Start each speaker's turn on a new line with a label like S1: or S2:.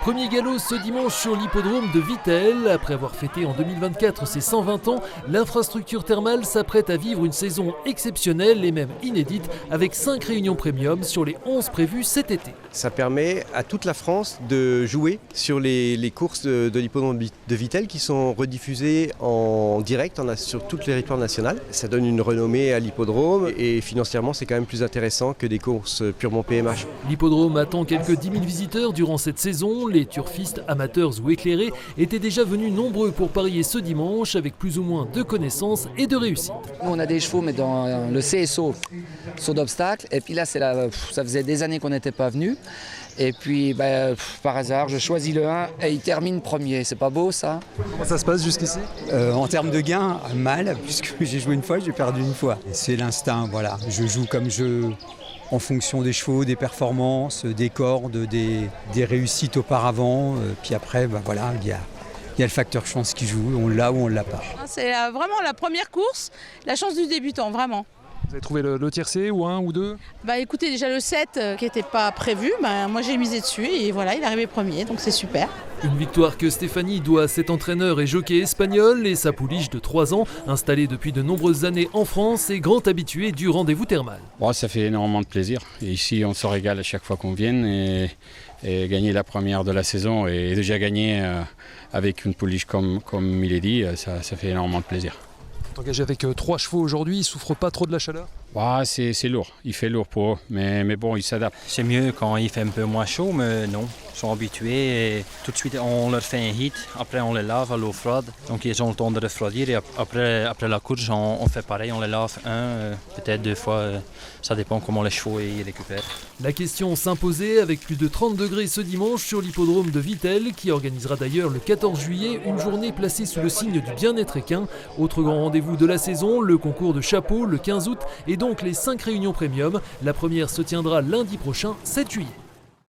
S1: Premier galop ce dimanche sur l'hippodrome de Vittel. Après avoir fêté en 2024 ses 120 ans, l'infrastructure thermale s'apprête à vivre une saison exceptionnelle et même inédite avec 5 réunions premium sur les 11 prévues cet été.
S2: Ça permet à toute la France de jouer sur les courses de l'hippodrome de Vittel qui sont rediffusées en direct sur tout le territoire national. Ça donne une renommée à l'hippodrome et financièrement c'est quand même plus intéressant que des courses purement PMH.
S1: L'hippodrome attend quelques 10 000 visiteurs durant cette saison. Les turfistes, amateurs ou éclairés étaient déjà venus nombreux pour parier ce dimanche avec plus ou moins de connaissances et de réussite.
S3: On a des chevaux mais dans le CSO, saut d'obstacle, et puis là ça faisait des années qu'on n'était pas venu. Et puis par hasard je choisis le 1 et il termine premier, c'est pas beau ça?
S4: Comment ça se passe jusqu'ici?
S5: En termes de gains, mal, puisque j'ai joué une fois, j'ai perdu une fois. C'est l'instinct, voilà. Je joue comme en fonction des chevaux, des performances, des cordes, des réussites auparavant. Puis après, voilà, il y a le facteur chance qui joue, on l'a ou on ne l'a pas.
S6: C'est vraiment la première course, la chance du débutant, vraiment.
S4: Vous avez trouvé le tiercé ou un ou deux?
S6: Écoutez, déjà le 7 qui n'était pas prévu, moi j'ai misé dessus et voilà, il est arrivé premier, donc c'est super.
S1: Une victoire que Stéphanie doit à cet entraîneur et jockey espagnol et sa pouliche de 3 ans, installée depuis de nombreuses années en France et grand habitué du rendez-vous thermal.
S7: Ça fait énormément de plaisir. Et ici, on se régale à chaque fois qu'on vient et gagner la première de la saison et déjà gagner avec une pouliche comme il est dit, ça fait énormément de plaisir.
S4: Vous êtes engagé avec 3 chevaux aujourd'hui, ils ne souffrent pas trop de la chaleur?
S7: C'est lourd, il fait lourd pour eux, mais bon, ils s'adaptent.
S8: C'est mieux quand il fait un peu moins chaud, mais non, ils sont habitués et tout de suite on leur fait un heat, après on les lave à l'eau froide, donc ils ont le temps de refroidir et après la course on fait pareil, on les lave peut-être 2 fois, ça dépend comment les chevaux ils récupèrent.
S1: La question s'imposait avec plus de 30 degrés ce dimanche sur l'hippodrome de Vittel qui organisera d'ailleurs le 14 juillet une journée placée sous le signe du bien-être équin. Autre grand rendez-vous de la saison, le concours de chapeau le 15 août et donc les 5 réunions premium. La première se tiendra lundi prochain, 7 juillet.